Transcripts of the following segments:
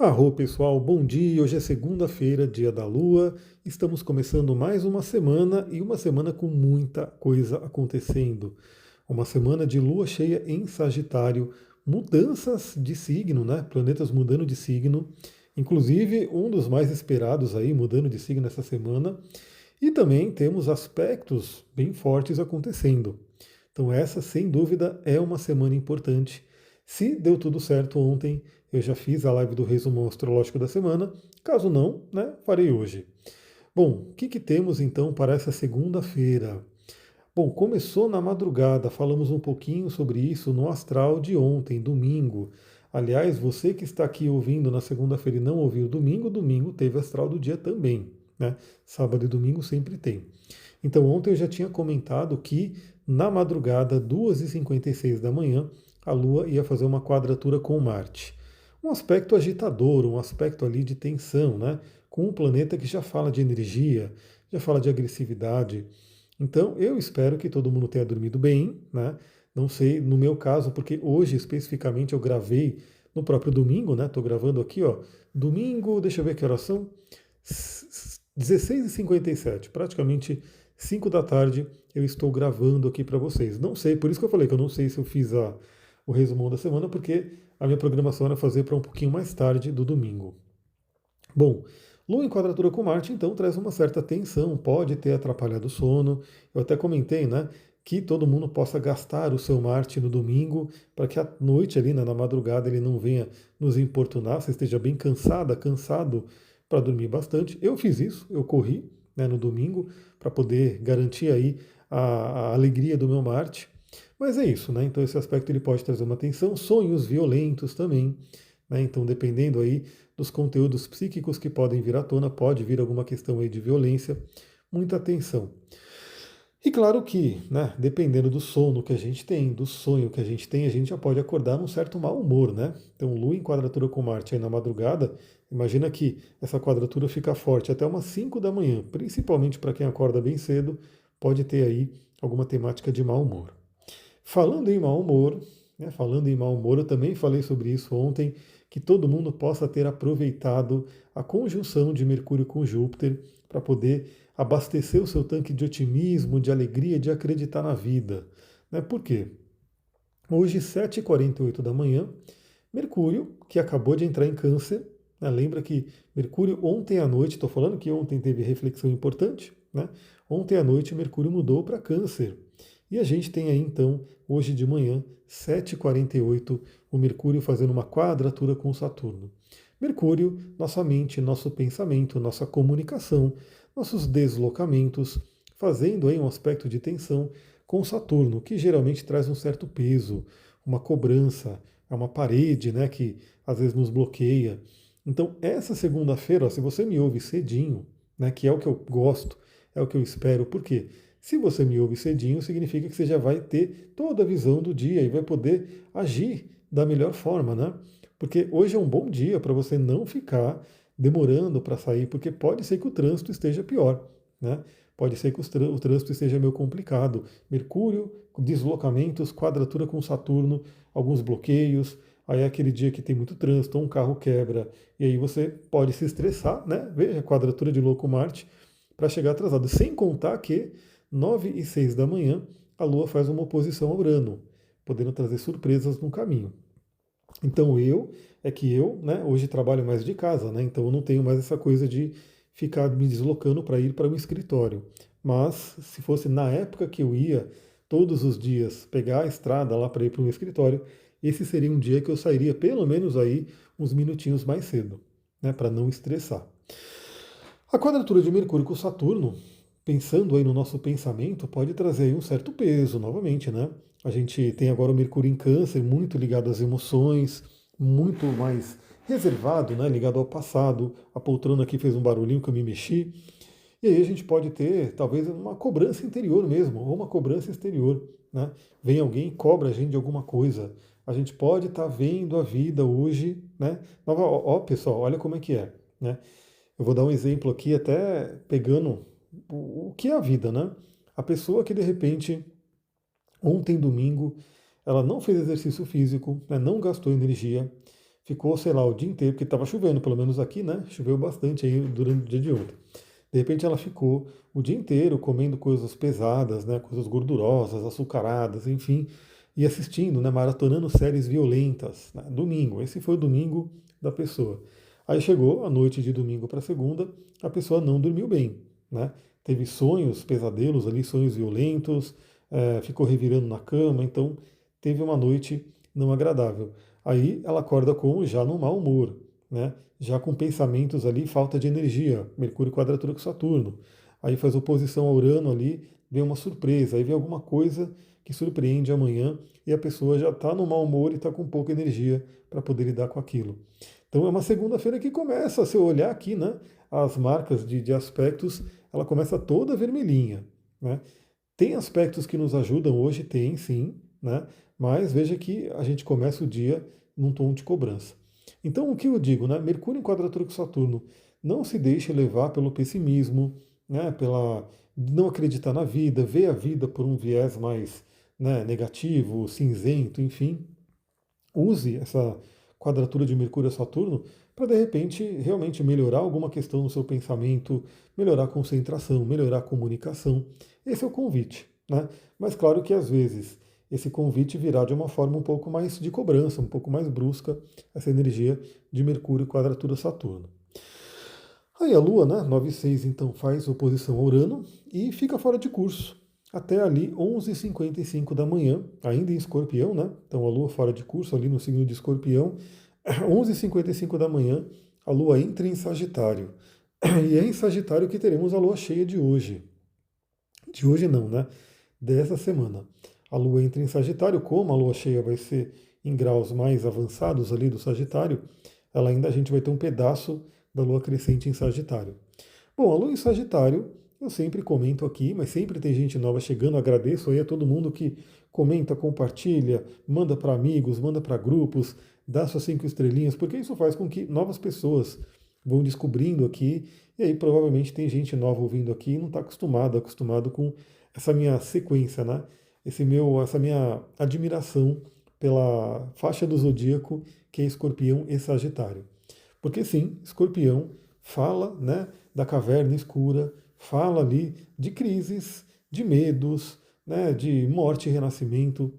Arro, pessoal, bom dia. Hoje é segunda-feira, dia da Lua. Estamos começando mais uma semana e uma semana com muita coisa acontecendo. Uma semana de lua cheia em Sagitário, mudanças de signo, né? Planetas mudando de signo. Inclusive, um dos mais esperados aí mudando de signo essa semana. E também temos aspectos bem fortes acontecendo. Então, essa, sem dúvida, é uma semana importante. Se deu tudo certo ontem, eu já fiz a live do resumo astrológico da semana. Caso não, né, farei hoje. Bom, o que temos então para essa segunda-feira? Bom, começou na madrugada, falamos um pouquinho sobre isso no astral de ontem, domingo. Aliás, você que está aqui ouvindo na segunda-feira e não ouviu domingo, domingo teve astral do dia também, né? Sábado e domingo sempre tem. Então, ontem eu já tinha comentado que na madrugada, 2h56 da manhã, a Lua ia fazer uma quadratura com Marte. Um aspecto agitador, um aspecto ali de tensão, né? Com um planeta que já fala de energia, já fala de agressividade. Então, eu espero que todo mundo tenha dormido bem, né? Não sei, no meu caso, porque hoje especificamente eu gravei no próprio domingo, né? Estou gravando aqui, ó. Domingo, deixa eu ver que horas são. 16h57, praticamente 5 da tarde, eu estou gravando aqui para vocês. Não sei, por isso que eu falei que eu não sei se eu fiz o resumão da semana, porque a minha programação era fazer para um pouquinho mais tarde do domingo. Bom, Lua em quadratura com Marte, então, traz uma certa tensão, pode ter atrapalhado o sono. Eu até comentei, né, que todo mundo possa gastar o seu Marte no domingo, para que à noite ali, né, na madrugada, ele não venha nos importunar, você esteja bem cansada, cansado para dormir bastante. Eu fiz isso, eu corri, né, no domingo, para poder garantir aí a alegria do meu Marte. Mas é isso, né? Então esse aspecto ele pode trazer uma tensão, sonhos violentos também, né? Então dependendo aí dos conteúdos psíquicos que podem vir à tona, pode vir alguma questão aí de violência, muita atenção. E claro que, né, dependendo do sono que a gente tem, do sonho que a gente já pode acordar num certo mau humor, né? Então, Lua em quadratura com Marte aí na madrugada, imagina que essa quadratura fica forte até umas 5 da manhã, principalmente para quem acorda bem cedo, pode ter aí alguma temática de mau humor. Falando em mau humor, né, falando em mau humor, eu também falei sobre isso ontem, que todo mundo possa ter aproveitado a conjunção de Mercúrio com Júpiter para poder abastecer o seu tanque de otimismo, de alegria, de acreditar na vida. Né? Por quê? Hoje, 7h48 da manhã, Mercúrio, que acabou de entrar em Câncer, né? Lembra que Mercúrio ontem à noite, estou falando que ontem teve reflexão importante, né? Ontem à noite Mercúrio mudou para Câncer. E a gente tem aí então, hoje de manhã, 7h48, o Mercúrio fazendo uma quadratura com Saturno. Mercúrio, nossa mente, nosso pensamento, nossa comunicação, nossos deslocamentos, fazendo aí um aspecto de tensão com Saturno, que geralmente traz um certo peso, uma cobrança, é uma parede, né, que às vezes nos bloqueia. Então, essa segunda-feira, ó, se você me ouve cedinho, né, que é o que eu gosto, é o que eu espero, por quê? Se você me ouve cedinho, significa que você já vai ter toda a visão do dia e vai poder agir da melhor forma, né? Porque hoje é um bom dia para você não ficar demorando para sair, porque pode ser que o trânsito esteja pior, né? Pode ser que o trânsito esteja meio complicado. Mercúrio, deslocamentos, quadratura com Saturno, alguns bloqueios. Aí é aquele dia que tem muito trânsito, ou um carro quebra, e aí você pode se estressar, né? Veja, quadratura de Lua com Marte, para chegar atrasado. Sem contar que 9h06 da manhã a Lua faz uma oposição ao Urano, podendo trazer surpresas no caminho. Então eu, né, hoje trabalho mais de casa, né? Então eu não tenho mais essa coisa de ficar me deslocando para ir para o escritório. Mas se fosse na época que eu ia todos os dias pegar a estrada lá para ir para o escritório, esse seria um dia que eu sairia pelo menos aí uns minutinhos mais cedo, né, para não estressar. A quadratura de Mercúrio com Saturno, pensando aí no nosso pensamento, pode trazer aí um certo peso novamente, né? A gente tem agora o Mercúrio em Câncer, muito ligado às emoções, muito mais reservado, né? Ligado ao passado. A poltrona aqui fez um barulhinho que eu me mexi. E aí a gente pode ter talvez uma cobrança interior mesmo, ou uma cobrança exterior, né? Vem alguém e cobra a gente de alguma coisa. A gente pode estar vendo a vida hoje, né? Ó, pessoal, olha como é que é, né? Eu vou dar um exemplo aqui, até pegando o que é a vida, né? A pessoa que de repente, ontem domingo, ela não fez exercício físico, né, não gastou energia, ficou, sei lá, o dia inteiro, porque estava chovendo, pelo menos aqui, né? Choveu bastante aí durante o dia de ontem. De repente ela ficou o dia inteiro comendo coisas pesadas, né? Coisas gordurosas, açucaradas, enfim, e assistindo, né? Maratonando séries violentas, né? Domingo, esse foi o domingo da pessoa. Aí chegou a noite de domingo para segunda, a pessoa não dormiu bem, né? Teve sonhos, pesadelos ali, sonhos violentos, ficou revirando na cama, então teve uma noite não agradável. Aí ela acorda com já no mau humor, né? Já com pensamentos ali, falta de energia, Mercúrio quadratura com Saturno. Aí faz oposição a Urano ali, vem uma surpresa, aí vem alguma coisa que surpreende amanhã e a pessoa já está no mau humor e está com pouca energia para poder lidar com aquilo. Então é uma segunda-feira que começa, se eu olhar aqui, né, as marcas de aspectos, ela começa toda vermelhinha, né? Tem aspectos que nos ajudam hoje, tem sim, né? Mas veja que a gente começa o dia num tom de cobrança. Então, o que eu digo, né? Mercúrio em quadratura com Saturno, não se deixe levar pelo pessimismo, né? Pela não acreditar na vida, ver a vida por um viés mais, né, negativo, cinzento, enfim. Use essa quadratura de Mercúrio a Saturno para de repente realmente melhorar alguma questão no seu pensamento, melhorar a concentração, melhorar a comunicação. Esse é o convite, né? Mas claro que às vezes esse convite virá de uma forma um pouco mais de cobrança, um pouco mais brusca, essa energia de Mercúrio quadratura Saturno. Aí a Lua, né, 9,6, então faz oposição a Urano e fica fora de curso. Até ali 11h55 da manhã, ainda em Escorpião, né? Então a Lua fora de curso ali no signo de Escorpião. 11h55 da manhã, a Lua entra em Sagitário. E é em Sagitário que teremos a Lua cheia de hoje. De hoje não, né? Dessa semana. A Lua entra em Sagitário, como a Lua cheia vai ser em graus mais avançados ali do Sagitário, ela ainda a gente vai ter um pedaço da Lua crescente em Sagitário. Bom, a Lua em Sagitário, eu sempre comento aqui, mas sempre tem gente nova chegando, agradeço aí a todo mundo que comenta, compartilha, manda para amigos, manda para grupos, dá suas 5 estrelinhas, porque isso faz com que novas pessoas vão descobrindo aqui, e aí provavelmente tem gente nova ouvindo aqui e não está acostumado com essa minha sequência, né? Essa minha admiração pela faixa do zodíaco que é Escorpião e Sagitário. Porque sim, Escorpião fala, né, da caverna escura, fala ali de crises, de medos, né, de morte e renascimento.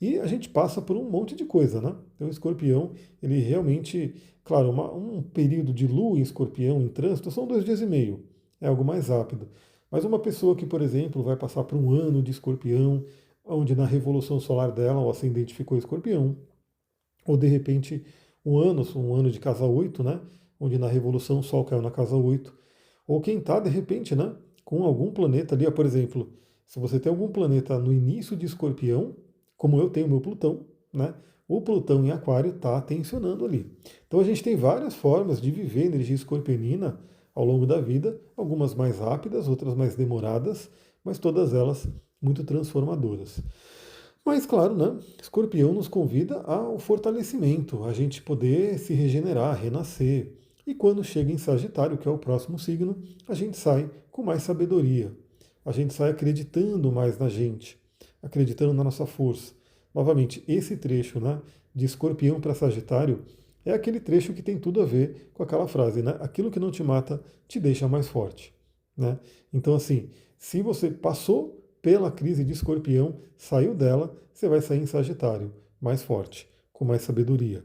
E a gente passa por um monte de coisa, né? Então o Escorpião, ele realmente, claro, um período de Lua em Escorpião em trânsito são 2 dias e meio, é algo mais rápido. Mas uma pessoa que, por exemplo, vai passar por um ano de Escorpião, onde na revolução solar dela o ascendente ficou Escorpião, ou de repente um ano de casa 8, né? Onde na Revolução o Sol caiu na casa 8, ou quem está, de repente, né? Com algum planeta ali, ó, por exemplo, se você tem algum planeta no início de Escorpião, como eu tenho meu Plutão, né? O Plutão em Aquário está tensionando ali. Então a gente tem várias formas de viver energia escorpionina ao longo da vida, algumas mais rápidas, outras mais demoradas, mas todas elas muito transformadoras. Mas, claro, né? Escorpião nos convida ao fortalecimento, a gente poder se regenerar, renascer. E quando chega em Sagitário, que é o próximo signo, a gente sai com mais sabedoria. A gente sai acreditando mais na gente, acreditando na nossa força. Novamente, esse trecho, né, de Escorpião para Sagitário é aquele trecho que tem tudo a ver com aquela frase, né? Aquilo que não te mata te deixa mais forte, né? Então, assim, se você passou pela crise de Escorpião, saiu dela, você vai sair em Sagitário, mais forte, com mais sabedoria.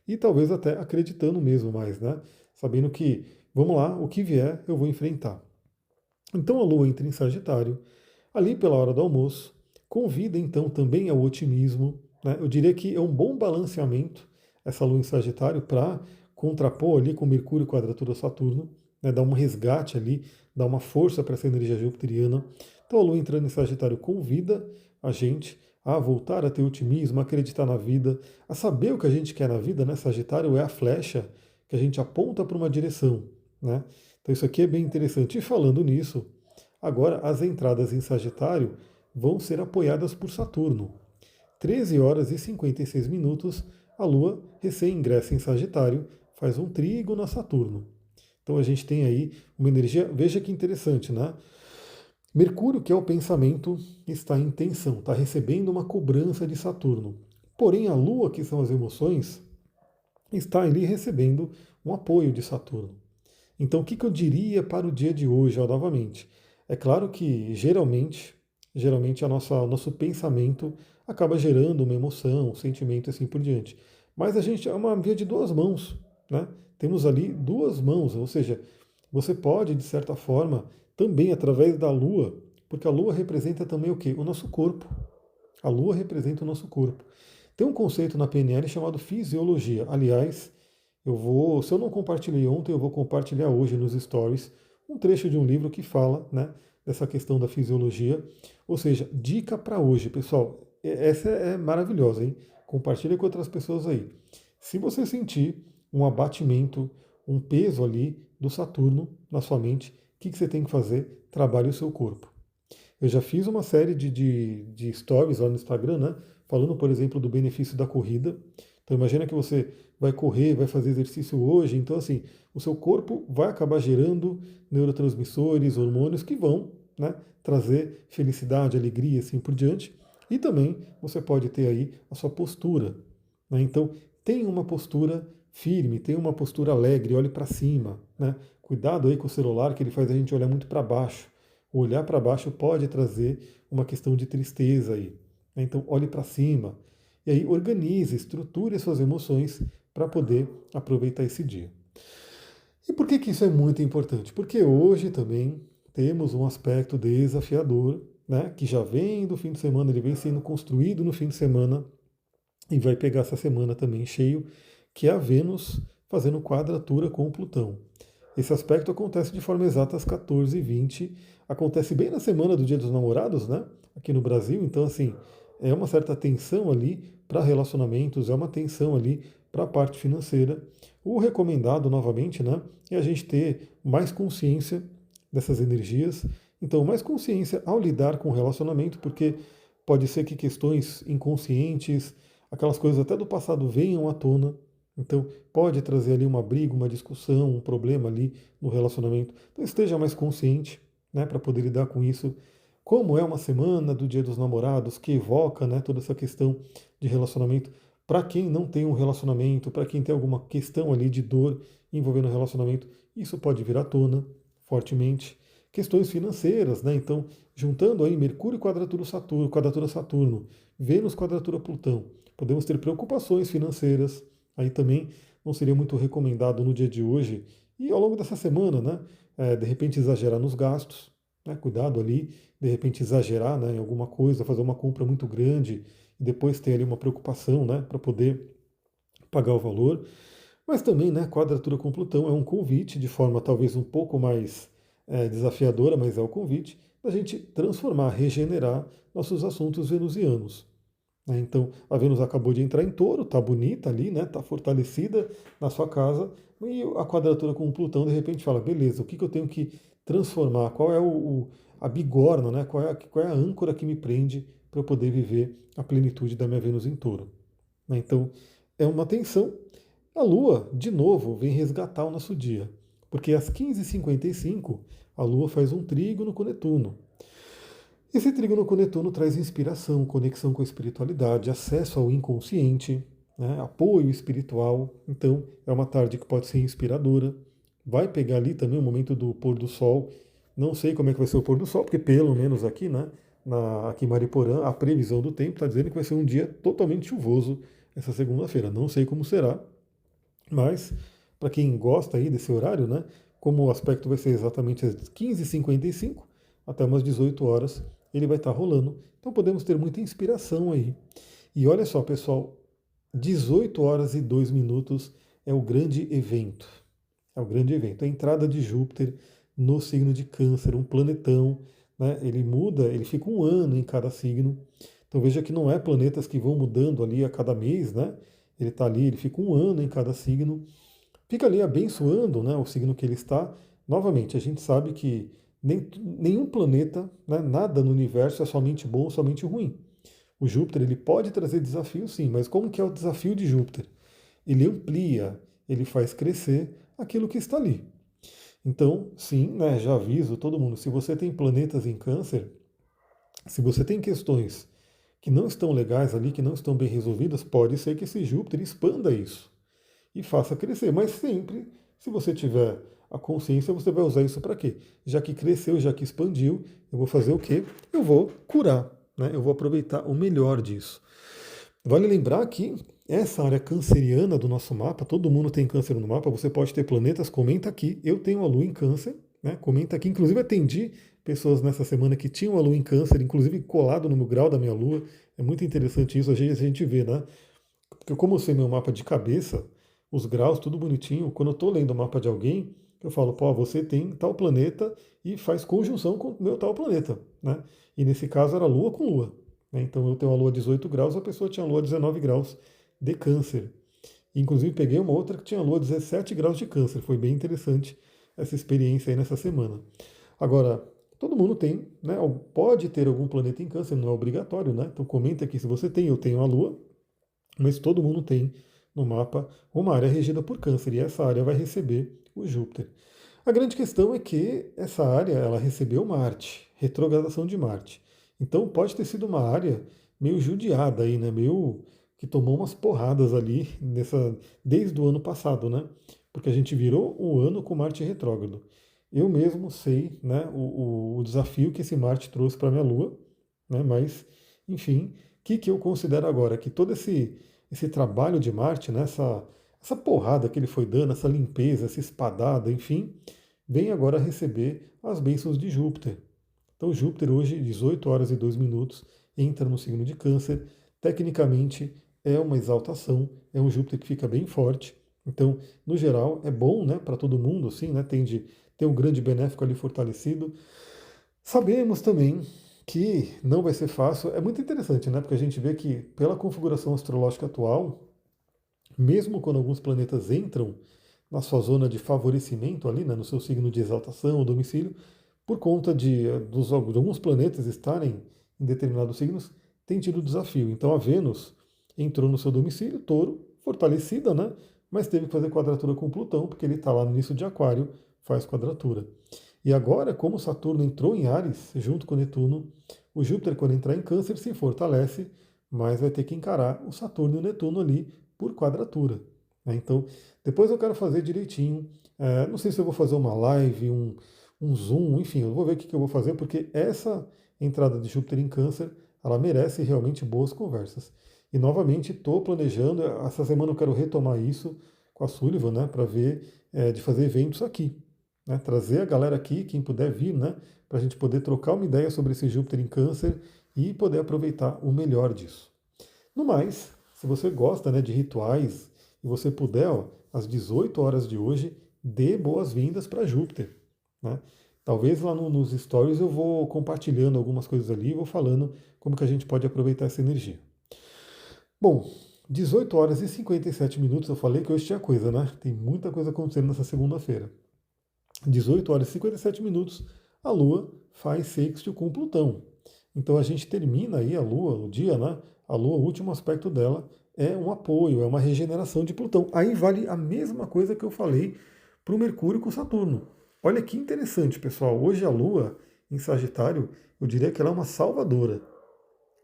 E talvez até acreditando mesmo mais, né? Sabendo que, vamos lá, o que vier eu vou enfrentar. Então a Lua entra em Sagitário, ali pela hora do almoço, convida então também ao otimismo, né? Eu diria que é um bom balanceamento essa Lua em Sagitário para contrapor ali com Mercúrio quadratura Saturno, né? Dar um resgate ali, dar uma força para essa energia jupiteriana. Então a Lua entrando em Sagitário convida a gente a voltar a ter otimismo, a acreditar na vida, a saber o que a gente quer na vida, né? Sagitário é a flecha que a gente aponta para uma direção, né? Então isso aqui é bem interessante. E falando nisso, agora as entradas em Sagitário vão ser apoiadas por Saturno. 13 horas e 56 minutos, a Lua recém ingressa em Sagitário, faz um trígono a Saturno. Então a gente tem aí uma energia, veja que interessante, né? Mercúrio, que é o pensamento, está em tensão, está recebendo uma cobrança de Saturno. Porém, a Lua, que são as emoções, está ali recebendo um apoio de Saturno. Então, o que eu diria para o dia de hoje, ó, novamente? É claro que geralmente o nosso pensamento acaba gerando uma emoção, um sentimento e assim por diante. Mas a gente é uma via de duas mãos, né? Temos ali duas mãos, ou seja, você pode, de certa forma, também através da Lua, porque a Lua representa também o quê? O nosso corpo. A Lua representa o nosso corpo. Tem um conceito na PNL chamado fisiologia. Aliás, se eu não compartilhei ontem, eu vou compartilhar hoje nos stories um trecho de um livro que fala, né, dessa questão da fisiologia. Ou seja, dica para hoje, pessoal. Essa é maravilhosa, hein? Compartilha com outras pessoas aí. Se você sentir um abatimento, um peso ali do Saturno na sua mente, o que você tem que fazer? Trabalhe o seu corpo. Eu já fiz uma série de stories lá no Instagram, né? Falando, por exemplo, do benefício da corrida. Então imagina que você vai correr, vai fazer exercício hoje, então assim, o seu corpo vai acabar gerando neurotransmissores, hormônios que vão, né, trazer felicidade, alegria, assim por diante. E também você pode ter aí a sua postura, né? Então tenha uma postura firme, tenha uma postura alegre, olhe para cima, né? Cuidado aí com o celular que ele faz a gente olhar muito para baixo. O olhar para baixo pode trazer uma questão de tristeza aí, né? Então, olhe para cima. E aí, organize, estruture as suas emoções para poder aproveitar esse dia. E por que, que isso é muito importante? Porque hoje também temos um aspecto desafiador, né? Que já vem do fim de semana, ele vem sendo construído no fim de semana e vai pegar essa semana também cheio, que é a Vênus fazendo quadratura com o Plutão. Esse aspecto acontece de forma exata às 14h20, acontece bem na semana do Dia dos Namorados, né? Aqui no Brasil, então assim, é uma certa tensão ali para relacionamentos, é uma tensão ali para a parte financeira. O recomendado, novamente, né, é a gente ter mais consciência dessas energias. Então, mais consciência ao lidar com o relacionamento, porque pode ser que questões inconscientes, aquelas coisas até do passado venham à tona. Então, pode trazer ali uma briga, uma discussão, um problema ali no relacionamento. Então, esteja mais consciente, né, para poder lidar com isso. Como é uma semana do Dia dos Namorados que evoca, né, toda essa questão de relacionamento, para quem não tem um relacionamento, para quem tem alguma questão ali de dor envolvendo o relacionamento, isso pode vir à tona fortemente. Questões financeiras, né? Então, juntando aí Mercúrio quadratura Saturno, Vênus quadratura Plutão, podemos ter preocupações financeiras. Aí também não seria muito recomendado no dia de hoje e ao longo dessa semana, né? De repente exagerar nos gastos, né? Cuidado ali, de repente exagerar, né, em alguma coisa, fazer uma compra muito grande e depois ter ali uma preocupação, né, para poder pagar o valor. Mas também, né, quadratura com Plutão é um convite, de forma talvez um pouco mais desafiadora, mas é o convite da gente transformar, regenerar nossos assuntos venusianos, né? Então, a Vênus acabou de entrar em Touro, tá bonita ali, né? Tá fortalecida na sua casa, e a quadratura com o Plutão de repente fala, beleza, o que, que eu tenho que transformar? Qual é a bigorna, né? Qual é a âncora que me prende para eu poder viver a plenitude da minha Vênus em Touro, né? Então, é uma tensão. A Lua, de novo, vem resgatar o nosso dia, porque às 15h55 a Lua faz um trígono com Netuno. Esse trígono com Netuno traz inspiração, conexão com a espiritualidade, acesso ao inconsciente, né, apoio espiritual. Então, é uma tarde que pode ser inspiradora. Vai pegar ali também o momento do pôr do sol. Não sei como é que vai ser o pôr do sol, porque pelo menos aqui, né, aqui em Mariporã, a previsão do tempo está dizendo que vai ser um dia totalmente chuvoso essa segunda-feira. Não sei como será, mas para quem gosta aí desse horário, né, como o aspecto vai ser exatamente às 15h55 até umas 18 horas, ele vai estar rolando. Então podemos ter muita inspiração aí. E olha só, pessoal, 18 horas e 2 minutos é o grande evento. É o grande evento. A entrada de Júpiter no signo de Câncer, um planetão, né? Ele muda, ele fica um ano em cada signo. Então veja que não é planetas que vão mudando ali a cada mês, né? Ele está ali, ele fica um ano em cada signo. Fica ali abençoando, né, o signo que ele está. Novamente, a gente sabe que nenhum planeta, né, nada no universo é somente bom ou somente ruim. O Júpiter ele pode trazer desafios sim, mas como que é o desafio de Júpiter? Ele amplia, ele faz crescer aquilo que está ali. Então, sim, né, já aviso todo mundo, se você tem planetas em Câncer, se você tem questões que não estão legais ali, que não estão bem resolvidas, pode ser que esse Júpiter expanda isso. e faça crescer. Mas sempre, se você tiver a consciência, você vai usar isso para quê? Já que cresceu, já que expandiu, eu vou fazer o quê? Eu vou curar, né? Eu vou aproveitar o melhor disso. Vale lembrar que essa área canceriana do nosso mapa, todo mundo tem câncer no mapa, você pode ter planetas, comenta aqui, eu tenho a lua em câncer, né? Comenta aqui, inclusive atendi pessoas nessa semana que tinham a lua em câncer, inclusive colado no meu grau da minha lua, é muito interessante isso, às vezes a gente vê, né? Porque como eu sei meu mapa de cabeça, os graus, tudo bonitinho, quando eu estou lendo o mapa de alguém, eu falo, pô, você tem tal planeta e faz conjunção com o meu tal planeta, né? E nesse caso era Lua com Lua, né? Então eu tenho a Lua 18 graus, a pessoa tinha a Lua 19 graus de câncer. Inclusive peguei uma outra que tinha a Lua 17 graus de câncer, foi bem interessante essa experiência aí nessa semana. Agora, todo mundo tem, né? Pode ter algum planeta em câncer, não é obrigatório, né? Então comenta aqui se você tem, eu tenho a Lua, mas todo mundo tem no mapa uma área regida por câncer, e essa área vai receber o Júpiter. A grande questão é que essa área ela recebeu Marte, retrogradação de Marte. Então pode ter sido uma área meio judiada aí, né? Meio que tomou umas porradas ali desde o ano passado, né? Porque a gente virou o ano com Marte retrógrado. Eu mesmo sei, né, o desafio que esse Marte trouxe para minha Lua, né? Mas, enfim, o que eu considero agora? Que todo esse trabalho de Marte, né, essa porrada que ele foi dando, essa limpeza, essa espadada, enfim, vem agora receber as bênçãos de Júpiter. Então Júpiter hoje, 18 horas e 2 minutos, entra no signo de Câncer. Tecnicamente é uma exaltação, é um Júpiter que fica bem forte. Então, no geral, é bom, né, para todo mundo, assim, né, tende ter um grande benéfico ali fortalecido. Sabemos também que não vai ser fácil. É muito interessante, né? Porque a gente vê que, pela configuração astrológica atual, mesmo quando alguns planetas entram na sua zona de favorecimento ali, né, no seu signo de exaltação ou domicílio, por conta de alguns planetas estarem em determinados signos, tem tido desafio. Então a Vênus entrou no seu domicílio, Touro, fortalecida, né? Mas teve que fazer quadratura com Plutão, porque ele está lá no início de Aquário, faz quadratura. E agora, como Saturno entrou em Áries, junto com Netuno, o Júpiter, quando entrar em Câncer, se fortalece, mas vai ter que encarar o Saturno e o Netuno ali por quadratura, né? Então, depois eu quero fazer direitinho. Não sei se eu vou fazer uma live, um Zoom, enfim, eu vou ver o que eu vou fazer, porque essa entrada de Júpiter em Câncer, ela merece realmente boas conversas. E novamente estou planejando, essa semana eu quero retomar isso com a Sullivan, né, para ver de fazer eventos aqui, né, trazer a galera aqui, quem puder vir, né, para a gente poder trocar uma ideia sobre esse Júpiter em Câncer e poder aproveitar o melhor disso. No mais, se você gosta, né, de rituais e você puder, ó, às 18 horas de hoje, dê boas-vindas para Júpiter, né? Talvez lá nos stories eu vou compartilhando algumas coisas ali e vou falando como que a gente pode aproveitar essa energia. Bom, 18 horas e 57 minutos, eu falei que hoje tinha coisa, né? Tem muita coisa acontecendo nessa segunda-feira. 18 horas e 57 minutos, a Lua faz sextil com Plutão. Então a gente termina aí a Lua, o dia, né? A Lua, o último aspecto dela é um apoio, é uma regeneração de Plutão. Aí vale a mesma coisa que eu falei para o Mercúrio com Saturno. Olha que interessante, pessoal. Hoje a Lua, em Sagitário, eu diria que ela é uma salvadora.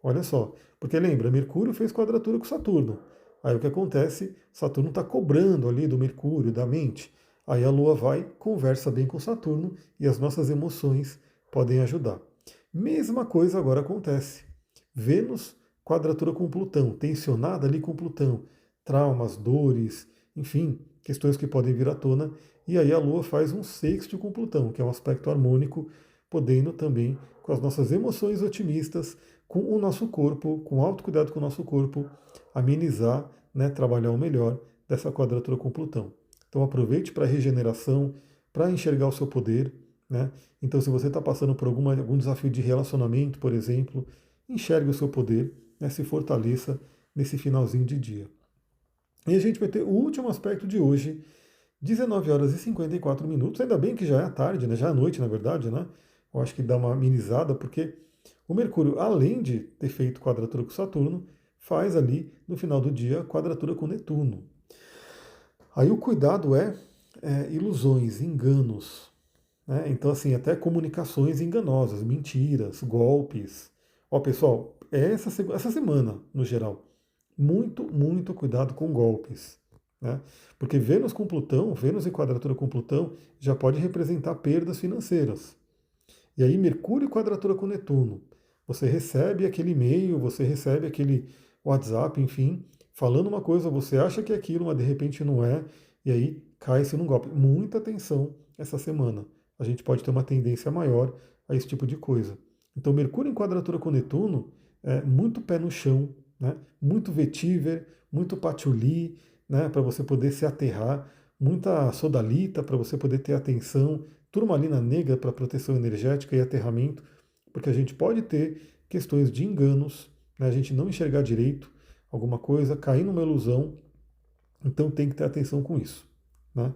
Olha só, porque lembra, Mercúrio fez quadratura com Saturno. Aí o que acontece? Saturno está cobrando ali do Mercúrio, da mente. Aí a Lua vai, conversa bem com Saturno e as nossas emoções podem ajudar. Mesma coisa agora acontece. Vênus, quadratura com Plutão, tensionada ali com Plutão. Traumas, dores, enfim, questões que podem vir à tona. E aí a Lua faz um sexto com Plutão, que é um aspecto harmônico, podendo também, com as nossas emoções otimistas, com o nosso corpo, com autocuidado com o nosso corpo, amenizar, né, trabalhar o melhor dessa quadratura com Plutão. Então aproveite para a regeneração, para enxergar o seu poder, né? Então se você está passando por algum desafio de relacionamento, por exemplo, enxergue o seu poder, né, se fortaleça nesse finalzinho de dia. E a gente vai ter o último aspecto de hoje, 19 horas e 54 minutos, ainda bem que já é a tarde, né? Já é a noite, na verdade, né? Eu acho que dá uma amenizada, porque o Mercúrio, além de ter feito quadratura com Saturno, faz ali, no final do dia, quadratura com Netuno. Aí o cuidado é ilusões, enganos, né? Então, assim, até comunicações enganosas, mentiras, golpes. Ó, pessoal, essa semana, no geral, muito, muito cuidado com golpes. né? Porque Vênus com Plutão, Vênus em quadratura com Plutão, já pode representar perdas financeiras. E aí Mercúrio em quadratura com Netuno. Você recebe aquele e-mail, você recebe aquele WhatsApp, enfim, falando uma coisa, você acha que é aquilo, mas de repente não é, e aí cai-se num golpe. Muita atenção essa semana. A gente pode ter uma tendência maior a esse tipo de coisa. Então, Mercúrio em quadratura com Netuno é muito pé no chão, né? Muito vetiver, muito patchouli, né? Para você poder se aterrar, muita sodalita para você poder ter atenção, turmalina negra para proteção energética e aterramento, porque a gente pode ter questões de enganos, né? A gente não enxergar direito alguma coisa, cair numa ilusão, então tem que ter atenção com isso, né?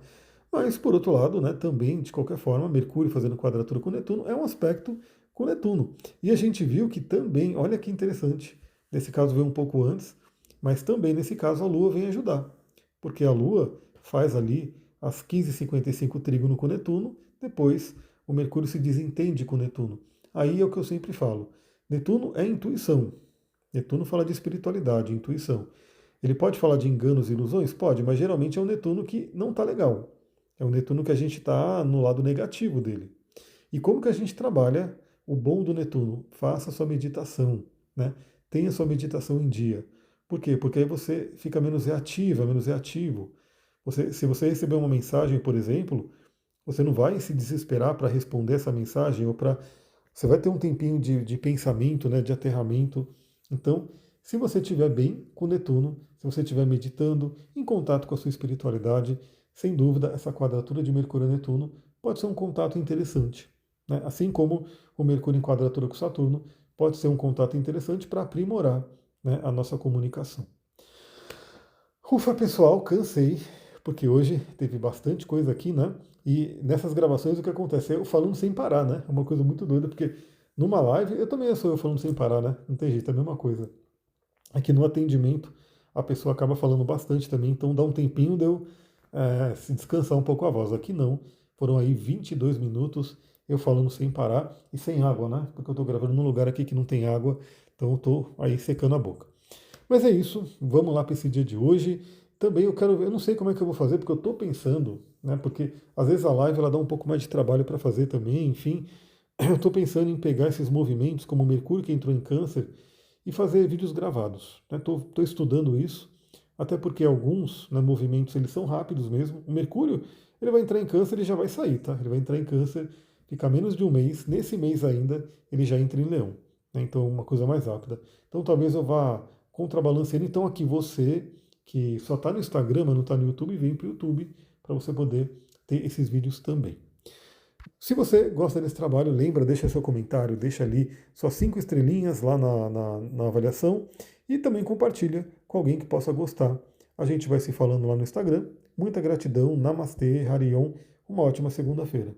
Mas, por outro lado, né, também, de qualquer forma, Mercúrio fazendo quadratura com Netuno é um aspecto com Netuno. E a gente viu que também, olha que interessante, nesse caso veio um pouco antes, mas também nesse caso a Lua vem ajudar. Porque a Lua faz ali às 15h55 trígono com Netuno, depois o Mercúrio se desentende com Netuno. Aí é o que eu sempre falo. Netuno é intuição. Netuno fala de espiritualidade, intuição. Ele pode falar de enganos e ilusões? Pode, mas geralmente é um Netuno que não está legal. É um Netuno que a gente está no lado negativo dele. E como que a gente trabalha o bom do Netuno? Faça a sua meditação, né? Tenha sua meditação em dia. Por quê? Porque aí você fica menos reativa, menos reativo. Se você receber uma mensagem, por exemplo, você não vai se desesperar para responder essa mensagem ou para. Você vai ter um tempinho de pensamento, né, de aterramento. Então, se você estiver bem com Netuno, se você estiver meditando, em contato com a sua espiritualidade, sem dúvida, essa quadratura de Mercúrio e Netuno pode ser um contato interessante. Né? Assim como o Mercúrio em quadratura com Saturno pode ser um contato interessante para aprimorar, né, a nossa comunicação. Ufa, pessoal, cansei, porque hoje teve bastante coisa aqui, né? E nessas gravações o que acontece é eu falando sem parar, né? É uma coisa muito doida, porque numa live eu também sou eu falando sem parar, né? Não tem jeito, é a mesma coisa. Aqui no atendimento a pessoa acaba falando bastante também, então dá um tempinho de eu se descansar um pouco a voz. Aqui não, foram aí 22 minutos eu falando sem parar e sem água, né? Porque eu estou gravando num lugar aqui que não tem água, então eu estou aí secando a boca. Mas é isso, vamos lá para esse dia de hoje. Também eu quero ver, eu não sei como é que eu vou fazer, porque eu estou pensando, né? Porque às vezes a live ela dá um pouco mais de trabalho para fazer também, enfim. Eu estou pensando em pegar esses movimentos, como o Mercúrio que entrou em Câncer, e fazer vídeos gravados. Estou estudando isso, até porque alguns, né, movimentos eles são rápidos mesmo. O Mercúrio ele vai entrar em Câncer e já vai sair, tá? Ele vai entrar em Câncer, fica menos de um mês. Nesse mês ainda ele já entra em Leão, né? Então uma coisa mais rápida. Então talvez eu vá contrabalanceando. Então aqui você que só está no Instagram, mas não está no YouTube, vem para o YouTube para você poder ter esses vídeos também. Se você gosta desse trabalho, lembra, deixa seu comentário, deixa ali suas 5 estrelinhas lá na avaliação e também compartilha com alguém que possa gostar. A gente vai se falando lá no Instagram. Muita gratidão, Namastê, Harion, uma ótima segunda-feira.